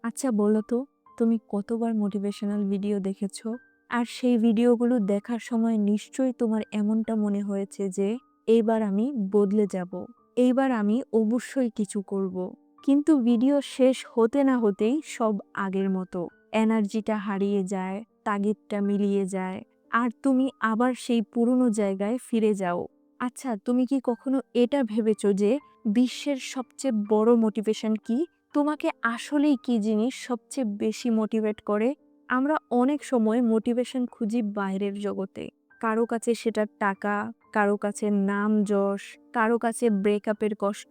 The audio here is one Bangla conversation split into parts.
আচ্ছা বলো তো, তুমি কতবার মোটিভেশনাল ভিডিও দেখেছো? আর সেই ভিডিওগুলো দেখার সময় নিশ্চয়ই তোমার এমনটা মনে হয়েছে যে এইবার আমি বদলে যাব। এইবার আমি অবশ্যই কিছু করব। কিন্তু ভিডিও শেষ হতে না হতেই সব আগের মতো। এনার্জিটা হারিয়ে যায়, তাগিদটা মিলিয়ে যায়, আর তুমি আবার সেই পুরনো জায়গায় ফিরে যাও। আচ্ছা, তুমি কি কখনো এটা ভেবেছো যে বিশ্বের সবচেয়ে বড় মোটিভেশন কি? তোমাকে আসলেই কি জিনিস সবচেয়ে বেশি মোটিভেট করে? আমরা অনেক সময় মোটিভেশন খুঁজি বাইরের জগতে। কারো কাছে সেটা টাকা, কারো কাছে নাম যশ, কারো কাছে ব্রেকআপের কষ্ট,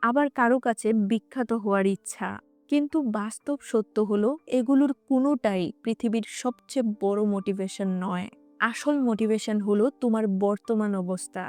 আবার কারো কাছে বিখ্যাত হওয়ার ইচ্ছা। কিন্তু বাস্তব সত্য হলো এগুলোর কোনোটাই পৃথিবীর সবচেয়ে বড় মোটিভেশন নয়। আসল মোটিভেশন হলো তোমার বর্তমান অবস্থা।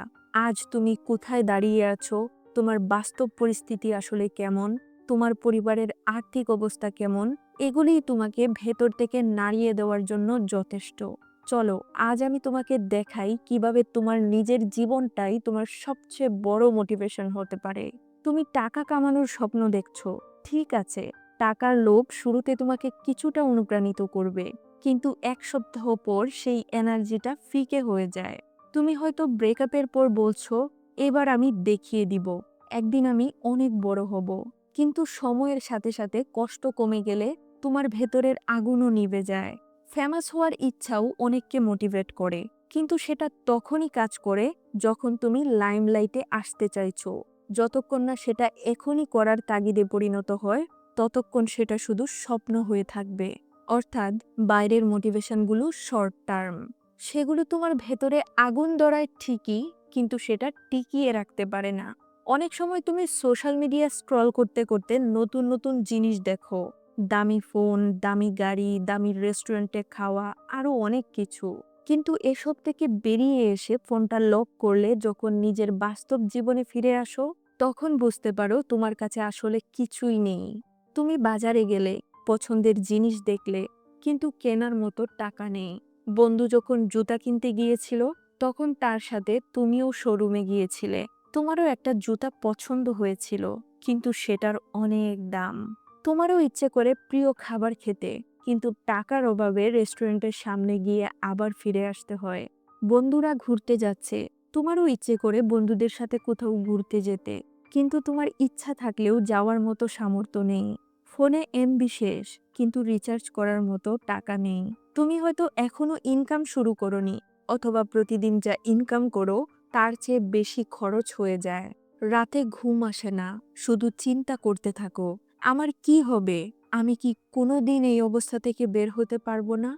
আজ তুমি কোথায় দাঁড়িয়ে আছো, তোমার বাস্তব পরিস্থিতি আসলে কেমন, তোমার পরিবারের আর্থিক অবস্থা কেমন, এগুলিই তোমাকে ভেতর থেকে নাড়িয়ে দেওয়ার জন্য যথেষ্ট। চলো, আজ আমি তোমাকে দেখাই কিভাবে তোমার নিজের জীবনটাই তোমার সবচেয়ে বড় মোটিভেশন হতে পারে। তুমি টাকা কামানোর স্বপ্ন দেখছো, ঠিক আছে। টাকার লোভ শুরুতে তোমাকে কিছুটা অনুপ্রাণিত করবে, কিন্তু এক সপ্তাহ পর সেই এনার্জিটা ফিকে হয়ে যায়। তুমি হয়তো ব্রেকআপের পর বলছো, এবার আমি দেখিয়ে দিব, একদিন আমি অনেক বড় হব। কিন্তু সময়ের সাথে সাথে কষ্ট কমে গেলে তোমার ভেতরের আগুনও নিভে যায়। ফেমাস হওয়ার ইচ্ছাও অনেককে মোটিভেট করে, কিন্তু সেটা তখনই কাজ করে যখন তুমি লাইমলাইটে আসতে চাইছো। যতক্ষণ না সেটা এখনই করার তাগিদে পরিণত হয়, ততক্ষণ সেটা শুধু স্বপ্ন হয়ে থাকবে। অর্থাৎ বাইরের মোটিভেশনগুলো শর্ট টার্ম। সেগুলো তোমার ভেতরে আগুন ধরায় ঠিকই, কিন্তু সেটা টিকিয়ে রাখতে পারে না। অনেক সময় তুমি সোশ্যাল মিডিয়া স্ক্রল করতে করতে নতুন নতুন জিনিস দেখো, দামি ফোন, দামি গাড়ি, দামি রেস্টুরেন্টে খাওয়া, আরো অনেক কিছু। কিন্তু এসব থেকে বেরিয়ে এসে ফোনটা লক করলে যখন নিজের বাস্তব জীবনে ফিরে আসো, তখন বুঝতে পারো তোমার কাছে আসলে কিছুই নেই। তুমি বাজারে গেলে, পছন্দের জিনিস দেখলে, কিন্তু কেনার মতো টাকা নেই। বন্ধু যখন জুতা কিনতে গিয়েছিল, তখন তার সাথে তুমিও শোরুমে গিয়েছিলে। তোমারও একটা জুতা পছন্দ হয়েছিল, কিন্তু সেটার অনেক দাম। তোমারও ইচ্ছে করে প্রিয় খাবার খেতে, কিন্তু টাকার অভাবে রেস্টুরেন্টের সামনে গিয়ে আবার ফিরে আসতে হয়। বন্ধুরা ঘুরতে যাচ্ছে, তোমারও ইচ্ছে করে বন্ধুদের সাথে কোথাও ঘুরতে যেতে, কিন্তু তোমার ইচ্ছা থাকলেও যাওয়ার মতো সামর্থ্য নেই। ফোনে এমবি শেষ, কিন্তু রিচার্জ করার মতো টাকা নেই। তুমি হয়তো এখনো ইনকাম শুরু করোনি, অথবা প্রতিদিন যা ইনকাম করো তার চেয়ে বেশি খরচ হয়ে যায়। রাতে ঘুম আসে না, শুধু চিন্তা করতে থাকো, আমার কি হবে? আমি কি কোনোদিন এই অবস্থা থেকে বের হতে পারবো না?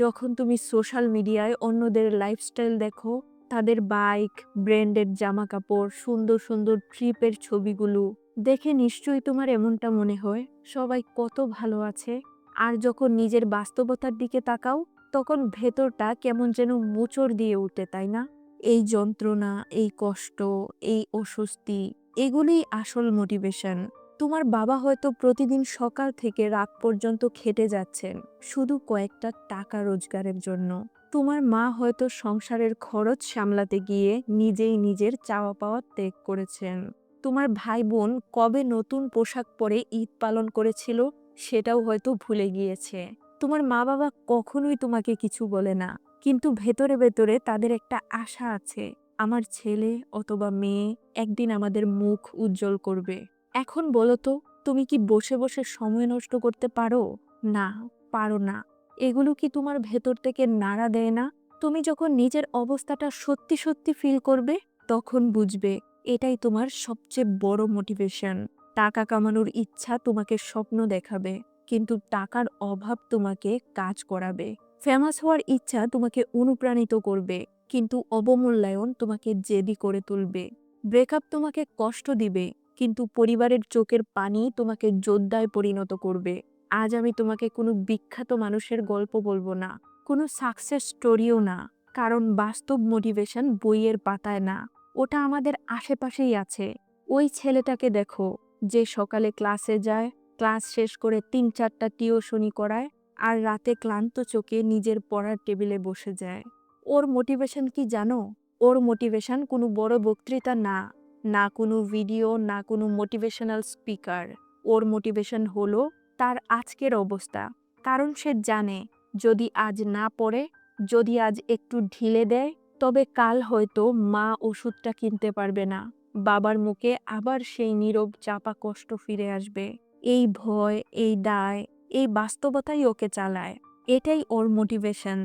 যখন তুমি সোশ্যাল মিডিয়ায় অন্যদের লাইফস্টাইল দেখো, তাদের বাইক, ব্র্যান্ডেড জামা কাপড়, সুন্দর সুন্দর ট্রিপের ছবিগুলো দেখে নিশ্চয়ই তোমার এমনটা মনে হয়, সবাই কত ভালো আছে। আর যখন নিজের বাস্তবতার দিকে তাকাও, তখন ভেতরটা কেমন যেন মোচড় দিয়ে উঠে, তাই না? এই যন্ত্রণা, এই কষ্ট, এই অস্বস্তি, এগুলোই আসল মোটিভেশন। তোমার বাবা হয়তো প্রতিদিন সকাল থেকে রাত পর্যন্ত খেটে যাচ্ছেন শুধু কয়েকটা টাকা রোজগারের জন্য। তোমার মা হয়তো সংসারের খরচ সামলাতে গিয়ে নিজেই নিজের চাওয়া পাওয়া ত্যাগ করেছেন। তোমার ভাই বোন কবে নতুন পোশাক পরে ঈদ পালন করেছিল সেটাও হয়তো ভুলে গিয়েছে। তোমার মা বাবা কখনোই তোমাকে কিছু বলে না, কিন্তু ভেতরে ভেতরে তাদের একটা আশা আছে, আমার ছেলে অথবা মেয়ে একদিন আমাদের মুখ উজ্জ্বল করবে। এখন বলো তো, তুমি কি বসে বসে সময় নষ্ট করতে পারো? না, পারো না। এগুলো কি তোমার ভেতর থেকে নাড়া দেয় না? তুমি যখন নিজের অবস্থাটা সত্যি সত্যি ফিল করবে, তখন বুঝবে এটাই তোমার সবচেয়ে বড় মোটিভেশন। টাকা কামানোর ইচ্ছা তোমাকে স্বপ্ন দেখাবে, কিন্তু টাকার অভাব তোমাকে কাজ করাবে। ফেমাস হওয়ার ইচ্ছা তোমাকে অনুপ্রাণিত করবে, কিন্তু অবমূল্যায়ন তোমাকে জেদি করে তুলবে। ব্রেকআপ তোমাকে কষ্ট দিবে, কিন্তু পরিবারের চোখের পানি তোমাকে যোদ্ধায় পরিণত করবে। আজ আমি তোমাকে কোনো বিখ্যাত মানুষের গল্প বলবো না, কোনো সাকসেস স্টোরিও না, কারণ বাস্তব মোটিভেশন বইয়ের পাতায় না, ওটা আমাদের আশেপাশেই আছে। ওই ছেলেটাকে দেখো, যে সকালে ক্লাসে যায়, ক্লাস শেষ করে ৩-৪টা টিউশনি করায়, আর রাতে ক্লান্ত চোখে নিজের পড়ার টেবিলে বসে যায়। ওর মোটিভেশন কি জানো? ওর মোটিভেশন কোনো বড় বক্তৃতা না, না কোনো ভিডিও, না কোনো মোটিভেশনাল স্পিকার। ওর মোটিভেশন হলো তার আজকের অবস্থা। কারণ সে জানে যদি আজ না পড়ে, যদি আজ একটু ঢিলে দেয়, তবে কাল হয়তো মা ওষুধটা কিনতে পারবে না। বাবার মুখে আবার সেই নীরব চাপা কষ্ট ফিরে আসবে। এই ভয়, এই দায়, এই বাস্তবতাই ওকে চালায়। এটাই ওর মোটিভেশন।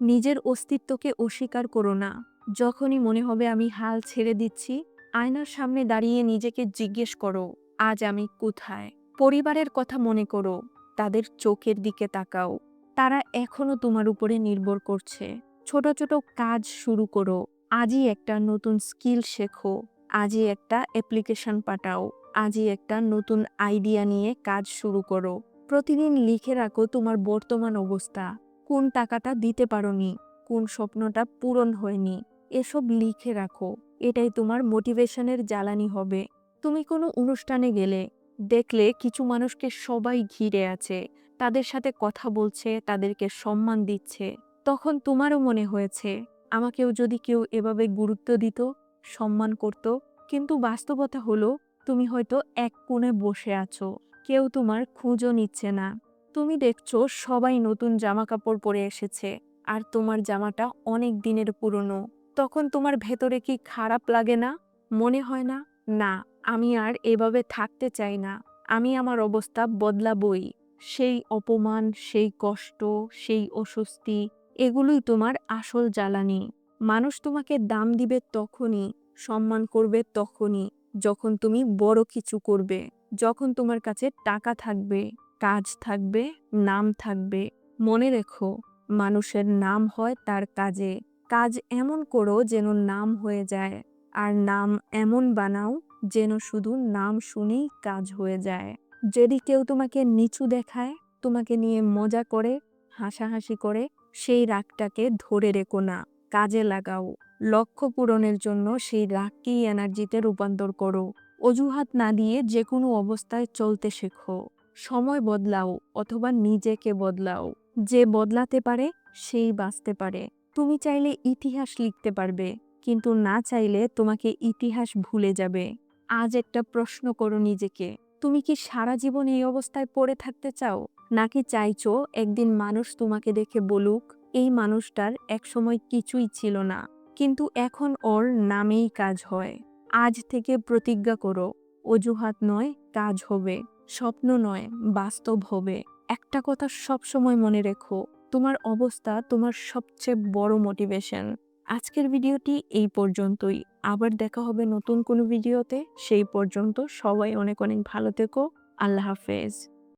নিজের অস্তিত্বকে অস্বীকার করো না। যখনই মনে হবে আমি হাল ছেড়ে দিচ্ছি, আয়নার সামনে দাঁড়িয়ে নিজেকে জিজ্ঞেস করো, আজ আমি কোথায়? পরিবারের কথা মনে করো, তাদের চোখের দিকে তাকাও। তারা এখনো তোমার উপরে নির্ভর করছে। ছোট ছোট কাজ শুরু করো। আজই একটা নতুন স্কিল শেখো। আজই একটা অ্যাপ্লিকেশন পাঠাও। আজই একটা নতুন আইডিয়া নিয়ে কাজ শুরু করো। প্রতিদিন লিখে রাখো তোমার বর্তমান অবস্থা। কোন টাকাটা দিতে পারোনি, কোন স্বপ্নটা পূরণ হয়নি, এসব লিখে রাখো। এটাই তোমার মোটিভেশনের জ্বালানি হবে। তুমি কোনো অনুষ্ঠানে গেলে দেখলে কিছু মানুষকে সবাই ঘিরে আছে, তাদের সাথে কথা বলছে, তাদেরকে সম্মান দিচ্ছে, তখন তোমারও মনে হয়েছে আমাকেও যদি কেউ এভাবে গুরুত্ব দিত, সম্মান করত। কিন্তু বাস্তবতা হলো তুমি হয়তো এক কোণে বসে আছো, কেউ তোমার খোঁজও নিচ্ছে না। তুমি দেখছো সবাই নতুন জামা কাপড় পরে এসেছে, আর তোমার জামাটা অনেক দিনের পুরনো। তখন তোমার ভেতরে কি খারাপ লাগে না? মনে হয় না, না আমি আর এভাবে থাকতে চাই না, আমি আমার অবস্থা বদলাবই। সেই অপমান, সেই কষ্ট, সেই অস্বস্তি, এগুলোই তোমার আসল জ্বালানি। মানুষ তোমাকে দাম দিবে তখনই, সম্মান করবে তখনই, যখন তুমি বড় কিছু করবে, যখন তোমার কাছে টাকা থাকবে, কাজ থাকবে, নাম থাকবে। মনে রেখো, মানুষের নাম হয় তার কাজে। কাজ এমন করো যেন নাম হয়ে যায়, আর নাম এমন বানাও যেন শুধু নাম শুনেই কাজ হয়ে যায়। যদি কেউ তোমাকে নিচু দেখায়, তোমাকে নিয়ে মজা করে, হাসাহাসি করে, সেই রাগটাকে ধরে রেখো না, কাজে লাগাও। লক্ষ্য পূরণের জন্য সেই রাগকেই এনার্জিতে রূপান্তর করো। অজুহাত না দিয়ে যে কোনো অবস্থায় চলতে শেখো। সময় বদলাও অথবা নিজেকে বদলাও। যে বদলাতে পারে সেই বাঁচতে পারে। তুমি চাইলে ইতিহাস লিখতে পারবে, কিন্তু না চাইলে তোমাকে ইতিহাস ভুলে যাবে। আজ একটা প্রশ্ন করো নিজেকে, তুমি কি সারা জীবন এই অবস্থায় পড়ে থাকতে চাও, নাকি চাইছো একদিন মানুষ তোমাকে দেখে বলুক, এই মানুষটার একসময় কিছুই ছিল না, কিন্তু এখন ওর নামেই কাজ হয়। আজ থেকে প্রতিজ্ঞা করো, অজুহাত নয়, কাজ হবে। স্বপ্ন নয়, বাস্তব হবে। একটা কথা সবসময় মনে রেখো, তোমার অবস্থা তোমার সবচেয়ে বড় মোটিভেশন। আজকের ভিডিওটি এই পর্যন্তই। আবার দেখা হবে নতুন কোনো ভিডিওতে। সেই পর্যন্ত সবাই অনেক অনেক ভালো থেকো। আল্লাহ হাফেজ।